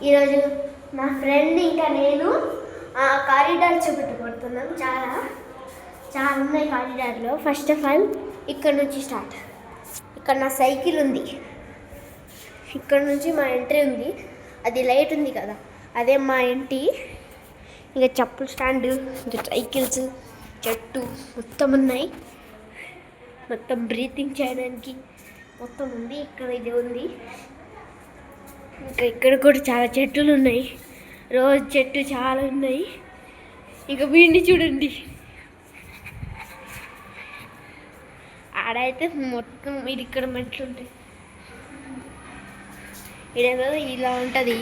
ఈరోజు నా ఫ్రెండ్ ఇంకా నేను కారిడార్ చూపెట్టబడుతున్నాం. చాలా ఉన్నాయి కారిడార్లో. ఫస్ట్ ఆఫ్ ఆల్ ఇక్కడ నుంచి స్టార్ట్. ఇక్కడ నా సైకిల్ ఉంది, ఇక్కడ నుంచి మా ఎంట్రీ ఉంది. అది లైట్ ఉంది కదా, అదే మా ఇంటి. ఇంకా చెప్పుల స్టాండ్, ఇంకా సైకిల్స్, చెట్టు మొత్తం ఉన్నాయి. మొత్తం బ్రీతింగ్ చేయడానికి మొత్తం ఉంది. ఇక్కడ ఇది ఉంది. ఇంకా ఇక్కడ కూడా చాలా చెట్లు ఉన్నాయి. రోజు చెట్టు చాలా ఉన్నాయి. ఇంకా వీడిని చూడండి, ఆడైతే మొత్తం ఇది ఇక్కడ మెట్లు ఉంటాయి. ఇదేదో ఇలా ఉంటుంది.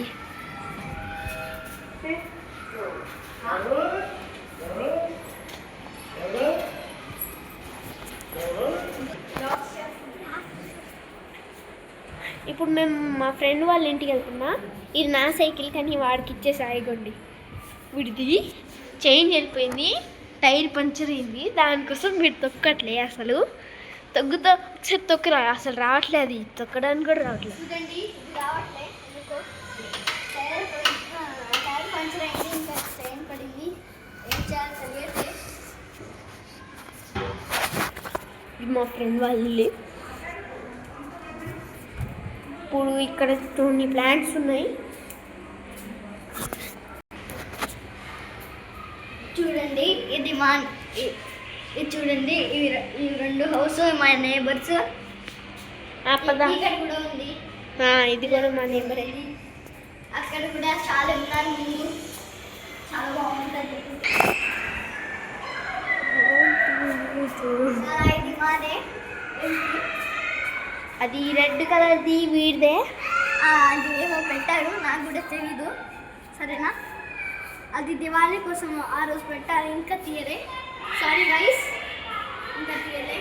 ఇప్పుడు మేము మా ఫ్రెండ్ వాళ్ళ ఇంటికి వెళ్తున్నా. ఇది నా సైకిల్, కానీ వాడికి ఇచ్చేసి ఆగిపోండి. వీడిది చైన్ వెళ్ళిపోయింది, టైర్ పంచర్ అయింది. దానికోసం వీడు తొక్కట్లే. అసలు తొక్కుతో ఒకసారి తొక్కరా, అసలు రావట్లేదు. అది తొక్కడానికి కూడా రావట్లేదు. ఇది మా ఫ్రెండ్ వాళ్ళు. ఇప్పుడు ఇక్కడ కొన్ని ప్లాంట్స్ ఉన్నాయి చూడండి. ఇది చూడండి, ఈ రెండు హౌస్ మా నేబర్స్. ఇక్కడ కూడా ఉంది, ఇది కూడా మా నేబర్. అక్కడ కూడా చాలా ఉన్నారు ముందు. చాలా బాగుంటుంది. ఇది మాదే. అది రెడ్ కలర్ది వీడిదే. అది ఏమో పెట్టారు, నాకు కూడా తెలీదు. సరేనా, అది దివాళీ కోసం ఆ రోజు పెట్టారు. ఇంకా తీయలే. సారీ గైస్, ఇంకా తీయలే.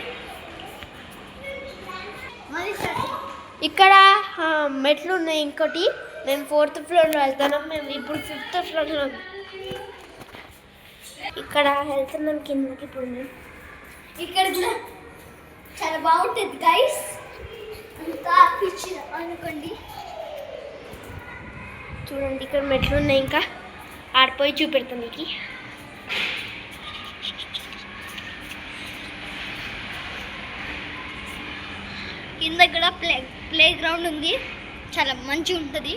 ఇక్కడ మెట్లు ఉన్నాయి. ఇంకోటి నేను 4th ఫ్లోర్లో వెళ్తాను. మేము ఇప్పుడు 5th ఫ్లోర్లో ఇక్కడ వెళ్తున్నాం కిందకి. ఇప్పుడు ఇక్కడ కూడా చాలా బాగుంటుంది గైస్. అంతా పిచ్చి అనుకోండి. చూడండి, ఇక్కడ మెట్లు ఉన్నాయి. ఇంకా ఆడిపోయి చూపెడతాం మీకు. కింద కూడా ప్లే గ్రౌండ్ ఉంది, చాలా మంచిగా ఉంటుంది.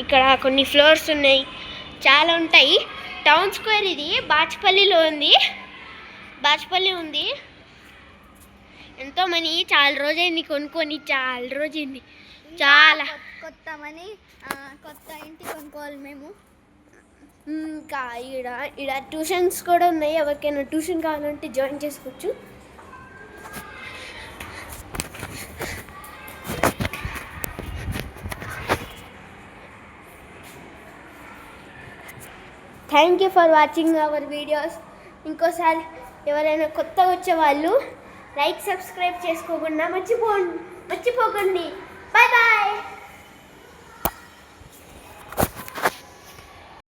ఇక్కడ కొన్ని ఫ్లోర్స్ ఉన్నాయి, చాలా ఉంటాయి. టౌన్ స్క్వేర్ ఇది బాచ్పల్లిలో ఉంది. బాచ్పల్లి ఉంది. ఎంతో మనీ, చాలా రోజైంది కొనుక్కొని, చాలా రోజైంది. చాలా కొత్త ఇంటి కొనుక్కోవాలి మేము. ఇంకా ఈడ ట్యూషన్స్ కూడా ఉన్నాయి. ఎవరికైనా ట్యూషన్ కావాలంటే జాయిన్ చేసుకోవచ్చు. Thank you for watching our videos. ఇంకోసారి ఎవరైనా కొత్తగా వచ్చే వాళ్ళు లైక్, సబ్స్క్రైబ్ చేసుకోకుండా మర్చిపోకండి. Bye bye.